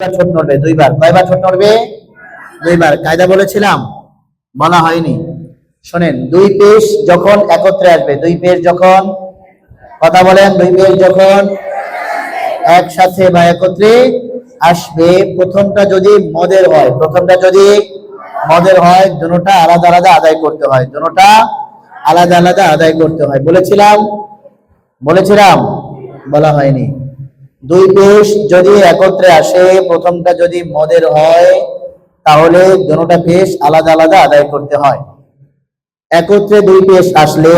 ঠোঁট নড়বে দুইবার। কয়বার ঠোঁট নড়বে? দুইবার। কায়দা বলেছিলাম? বলা হয়নি। শোনেন, দুই পেশ যখন একত্রে আসবে, দুই পেশ যখন, কথা বলেন, দুই পেশ যখন একসাথে বা একত্রে আসবে, প্রথমটা যদি মদের হয়, প্রথমটা যদি মদের হয়, দুটোটা আলাদা আলাদা আদায় করতে হয়, দুটোটা আলাদা আলাদা আদায় করতে হয়। বলেছিলাম? বলেছিলাম? বলা হয়নি। দুই পেশ যদি একত্রে আসে, প্রথমটা যদি মদের হয়, তাহলে দুটোটা পেশ আলাদা আলাদা আদায় করতে হয়। একত্রে দুই পেশ আসলে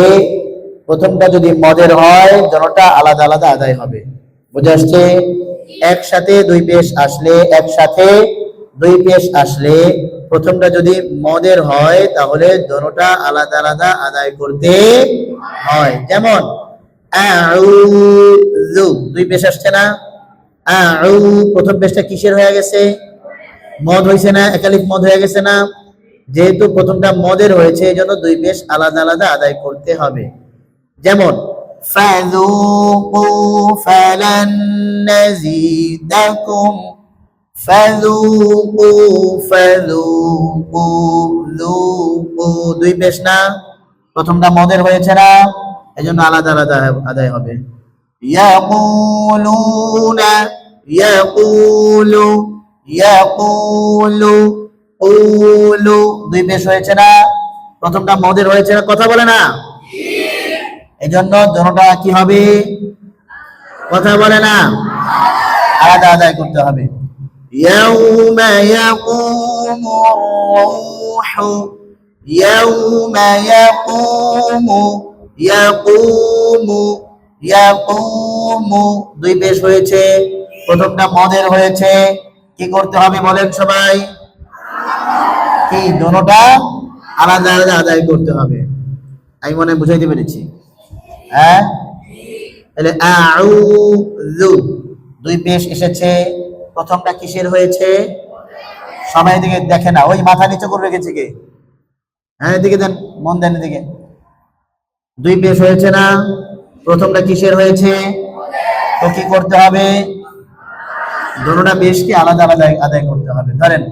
প্রথমটা যদি মদের হয়, দুটোটা আলাদা আলাদা আদায় হবে। বুঝে আসছে? একসাথে দুই পেশ আসলে, একসাথে দুই পেশ আসলে প্রথমটা যদি মদের হয়, তাহলে দুটোটা আলাদা আলাদা আদায় করতে হয়। যেমন আউযু, দুই পেশ আসছে না? আউ, প্রথম পেশটা কিসের হয়ে গেছে? মদ হয়েছে না? একালিফ মদ হয়ে গেছে না? যেহেতু প্রথমটা মদের হয়েছে, এই জন্য দুই পেশ আলাদা আলাদা আদায় করতে হবে। যেমন ফাযুকু ফালান নাযীদাকুম, ফাযুকু ফাযুকু যুকু, দুই পেশ না? প্রথমটা মদের হয়েছে না? এই জন্য আলাদা আলাদা আদায় হবে। ইয়াকুলুনা, ইয়াকুলু ইয়াকুলু কুলু, দুই পেশ হয়েছে না? প্রথমটা মদের হয়েছে না? কথা বলে না? এই জন্য দুটোটা কি হবে? কথা বলে না? আলাদা আদায় করতে হবে। ইয়াউমা ইয়াকুমুর রূহু, ইয়াউমা ইয়াকুমু ইয়াকুমু ইয়াকুমু, দুই পেশ হয়েছে, প্রথমটা মদের হয়েছে, কি করতে হবে বলেন সবাই? কি দুটোটা আলাদা আলাদা আদায় করতে হবে। আমি মনে বুঝাইতে পেরেছি? হ্যাঁ, তাহলে আউযু, দুই পেশ এসেছে, প্রথমটা কিসের হয়েছে? সবাই দিকে দেখে না, ওই মাথা নিচু করে রেখেছে কে? হ্যাঁ, এদিকে দেন, মন দেন এদিকে। দুই পেশ হয়েছে না? প্রথমটা কিসের হয়েছে? তো কি করতে হবে? দুটোটা পেশকে আলাদা আলাদা আদায় করতে হবে। ধরেন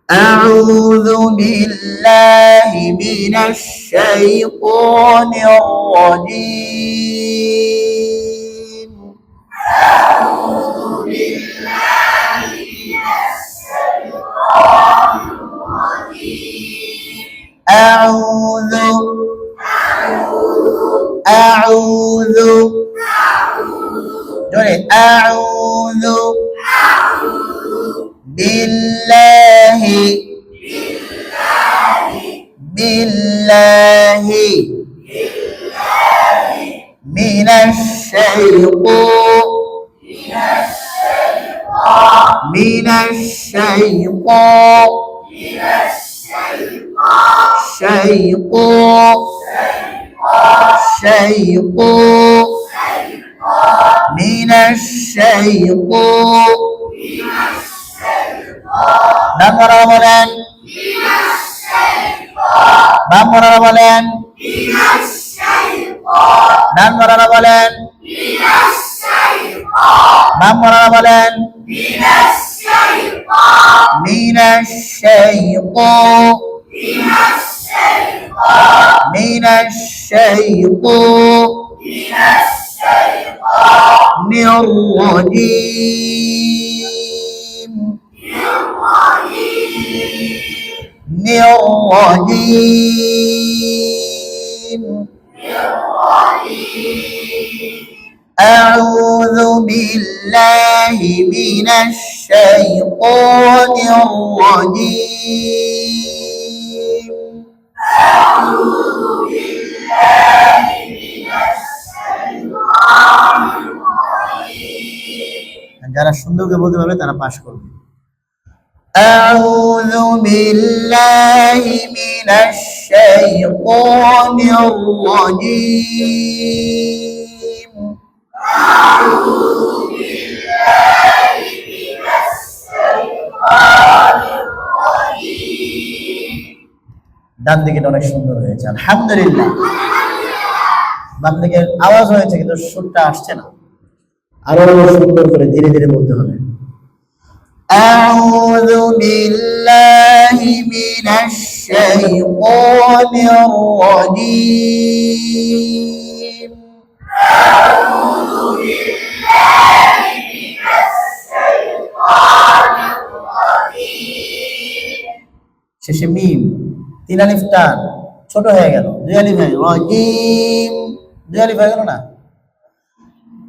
আউযু বিল্লাহি মিনাশ শাইতানির রাজীম, আউযু বিল্লাহি মিনাশ শাইতানির রাজীম, আউযু আউযু জোরে, আউযু বিল্লাহি বিল্লাহি মিনাশ বাংলা বলেন, বাংলা বলেন, বাংলা বলেন, বাংলা বলেন, মিনাশ শাইতানির রাজীম, أعوذ بالله من الشيطان الرجيم، أعوذ بالله من الشيطان الرجيم। যারা সুন্দরকে বলতে পারবে তারা পাশ করবে। أعوذ بالله من الشيطان الرجيم، أعوذ بالله من الشيطان الرجيم। ডান দিকে অনেক সুন্দর হয়েছে, আলহামদুলিল্লাহ। বাম দিকে আওয়াজ হয়েছে কিন্তু সুরটা আসছে না, আরো সুন্দর করে ধীরে ধীরে বলতে হবে। أعوذ بالله من الشيطان الرجيم أعوذ بالله من الشيطان الرجيم শেষে মিম তিন আলিফ টান ছোট হয়ে গেল দুই আলিফ হয়ে গেল রজিম দুই আলিফ হয়ে গেল না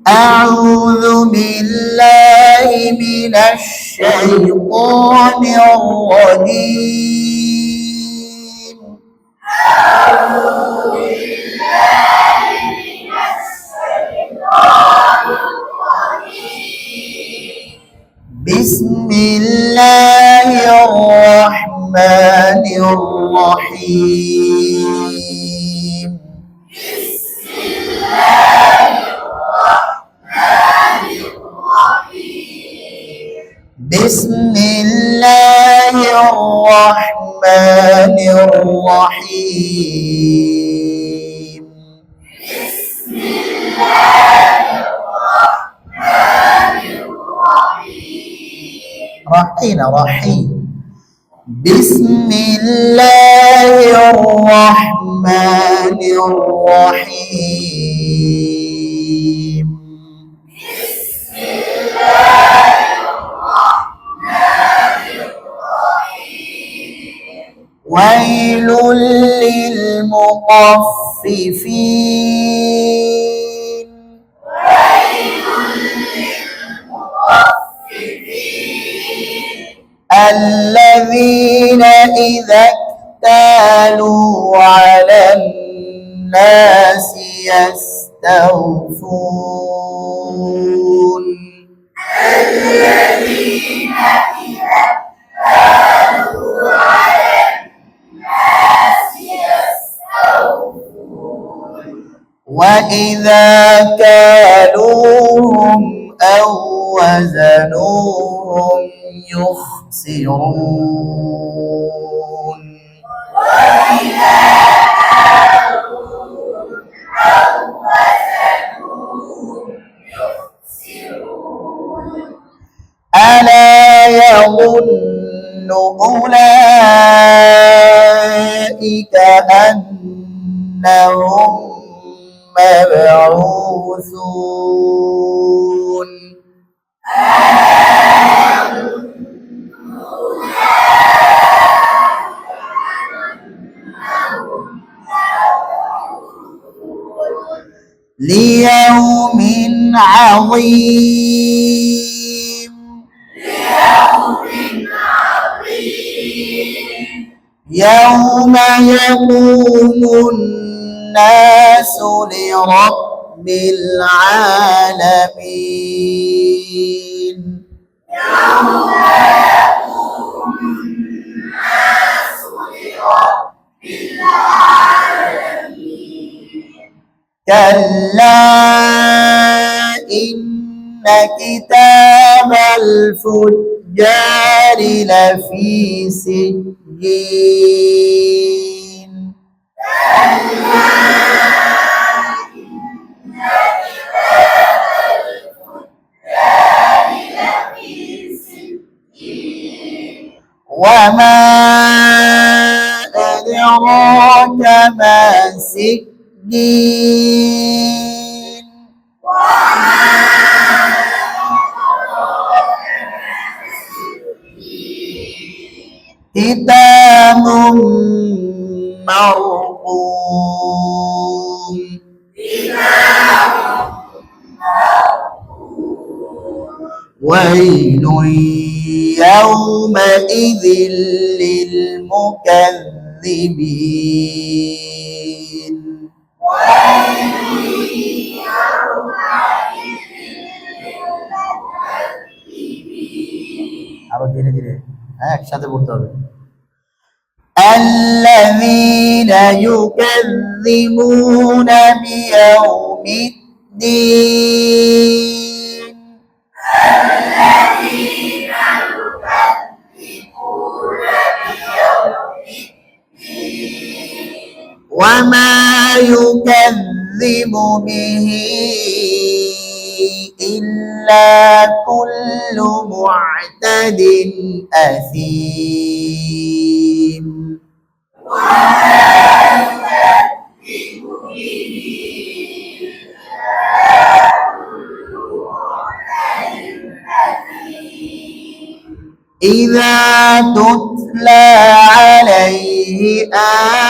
أعوذ بالله من الشيطان الرجيم أعوذ بالله من الشيطان الرجيم بسم الله الرحمن الرحيم بسم الله بسم الله الرحمن الرحيم بسم الله الرحمن الرحيم رحينا رحيم بسم الله الرحمن الرحيم بسم الله ويل للمطففين ويل للمطففين الذين إذا اكتالوا على الناس يستوفون الذين إذا اكتالوا على وإذا كالوهم أو وزنوهم يخسرون وإذا كالوهم أو وزنوهم يخسرون ألا يظن أولئك أنهم مبعوثون ليوم عظيم يوم يقوم الناس لرب العالمين يوم يقوم الناس لرب العالمين كلا إن كتاب الفجار لفي سجين وما أدراك ما سجين كتاب مرقوم ويل يومئذ للمكذبين আরো ধীরে ধীরে একসাথে পড়তে হবে الذين يكذبون بيوم الدين الذين يكذبون بيوم الدين وما يكذب به إلا كل معتد أثيم إذا تتلى عليه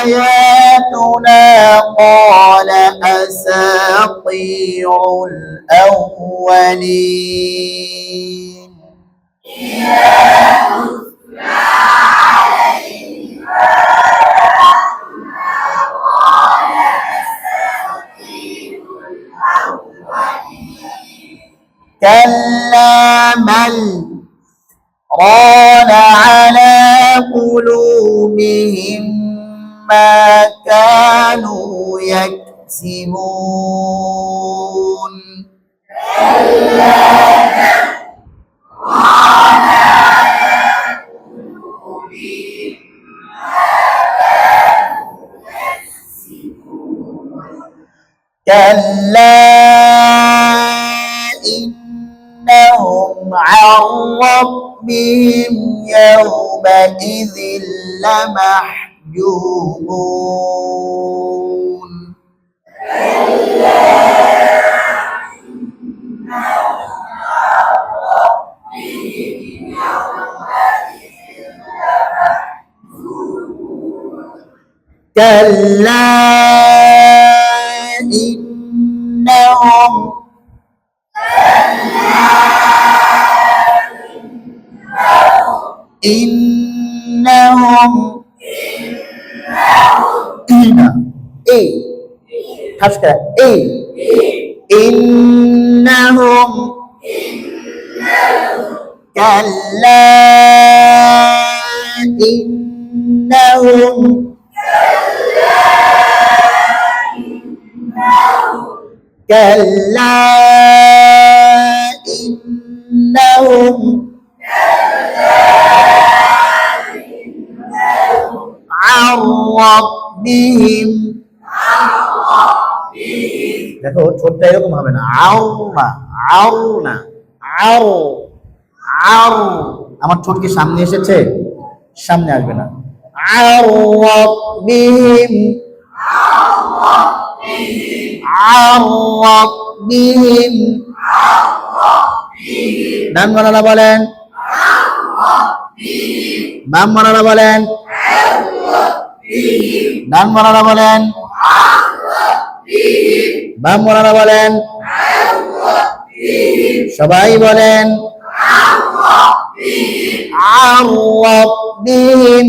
آياتنا قال أساطير الأولين كلا بل ران على قلوبهم ما كانوا يكسبون كلا إنهم عن ربهم يومئذ لمحجوبون كلا إنهم إنهم كلا إنهم كلا إنهم عن ربهم দেখো ঠোঁটটা এরকম হবে না আউ না আউ না আউ আউ আমার ঠোঁট কি সামনে এসেছে সামনে আসবে না আউ রব্বিহিম আউ রব্বিহিম ডান মানালা বলেন বাম মানালা বলেন ডান মানালা বলেন বাম মানালা বলেন সবাই বলেন আর রব্বিহিম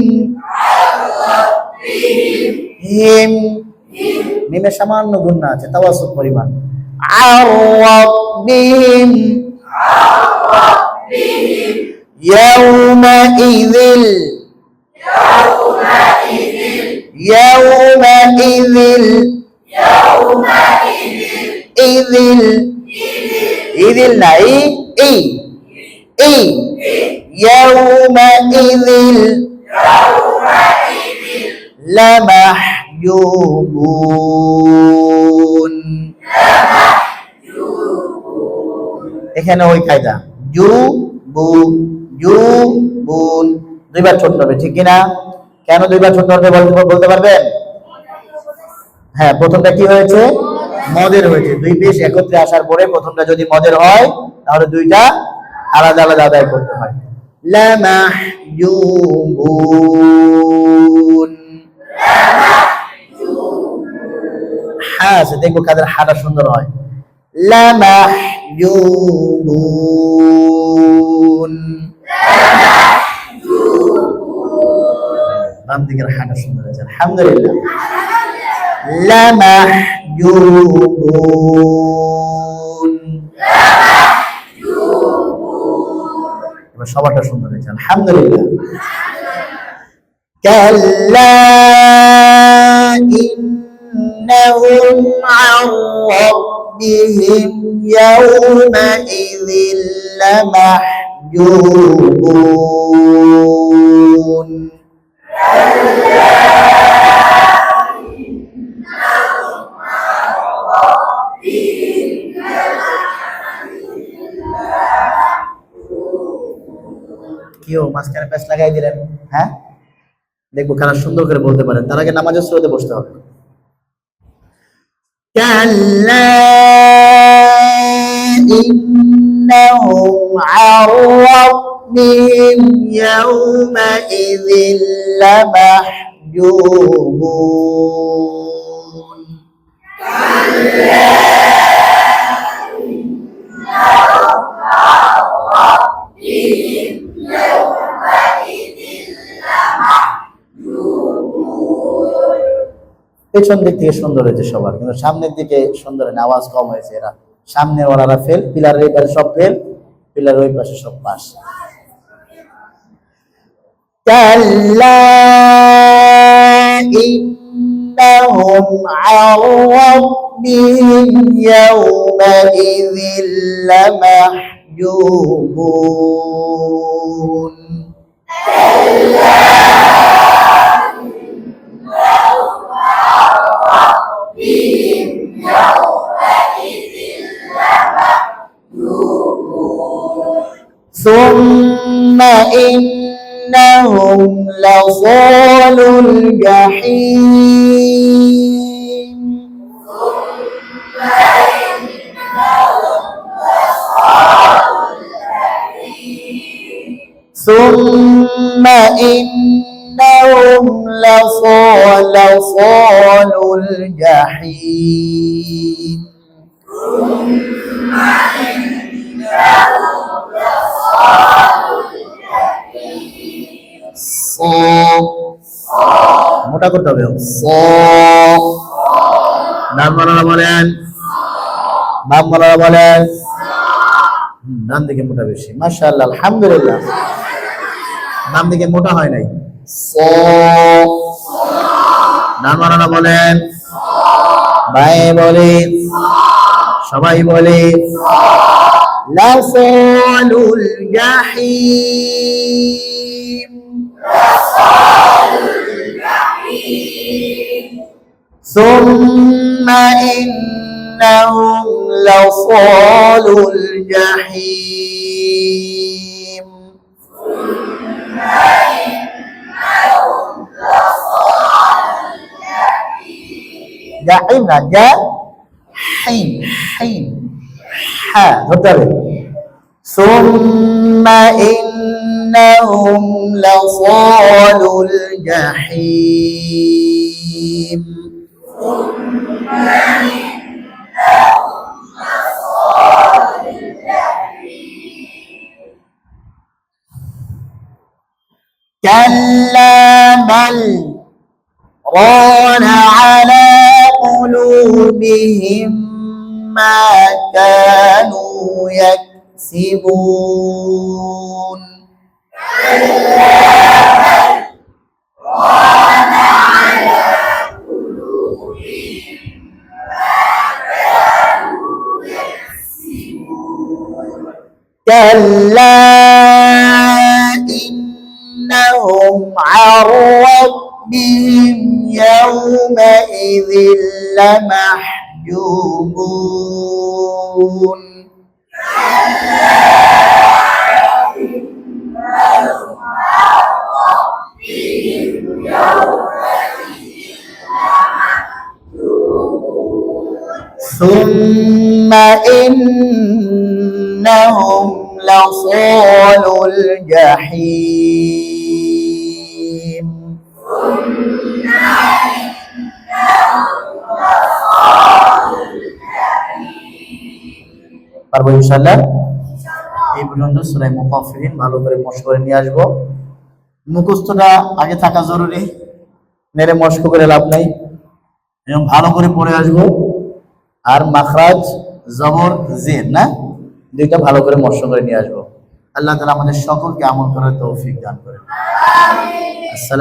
হিম মিমে সামান্য গুণা আছে তাওয়াসুত পরিমাণ আর রব্বিহিম ইয়াউমাইযিল يومئذ إذل نعي يومئذ لمحجوبون এখানে ওই কায়দা জুবুন দুইবার ছোট হবে ঠিক কিনা কেন দুইবার ছোট হবে বলতে পারবেন হ্যাঁ প্রথমটা কি হয়েছে মদের হয়েছে দুই পেশ একত্রে আসার পরে প্রথমটা যদি মদের হয় তাহলে দুইটা আলাদা আলাদা আদায় করতে হয় লামাহজুবুন হ্যাঁ দেখো কাদের হাটা সুন্দর হয় লামাহজুবুন বাম দিকের হাটা সুন্দর আছে আলহামদুলিল্লাহ লামাহজুবুন এবার সবারটা সুন্দর হয়েছে আলহামদুলিল্লাহ কাল্লা ইন্নাহুম আন রাব্বিহিম ইয়াওমাইযিল লামাহজুবুন কেউ মাঝখানে প্যাচ লাগাই দিলেন, হ্যাঁ দেখবো কারা সুন্দর করে বলতে পারেন। তার আগে নামাজের স্রোতে বসতে হবে। كلا إنهم عن ربهم يومئذ لمحجوبون পেছন দিক থেকে সুন্দর হয়েছে সবার, কিন্তু সামনের দিকে সুন্দর হয়নি, আওয়াজ কম হয়েছে। এরা সামনে ওরা ফেল, পিলারের এই পাশে সব ফেল, পিলারের ওই পাশে সব পাস। কাল্লা ইন্নাহুম আন রাব্বিহিম ইয়াওমাইযিন লামাহজুবুন। ثم إنهم لصالو الجحيم ثم إنهم لصالو الجحيم মোটা করতে হবে। নাম বলেন, নাম বলেন, নাম দিকে মোটা বেশি। মাশাআল্লাহ, আলহামদুলিল্লাহ। নাম দিকে মোটা হয় নাই। নাম বলেন, ভাই বলে, সবাই বলে লাসালুল জাহিম। ثم إنهم لصالو الجحيم জাহিম না, জাহিম, হাইম, হ্যাঁ ধরতে হবে। ثم إنهم لصالو الجحيم كلا بل ران على قلوبهم ما كانوا يكسبون كلا إنهم عن ربهم يومئذ لمحجوبون ثم إنهم لصالو الجحيم পারবো ইনশাআল্লাহ। এই পর্যন্ত সূরা মুতাফফিফিন ভালো করে মশক করে নিয়ে আসবো। মুখস্থটা আগে থাকা জরুরি, মেরে মশক করে লাভ নাই, এবং ভালো করে পড়ে আসবো। আর মাখরাজ, জবর, জের না, দুইটা ভালো করে মশক করে নিয়ে আসবো। আল্লাহ তাআলা আমাদের সকলকে আমল করার তৌফিক দান করেন। আমিন।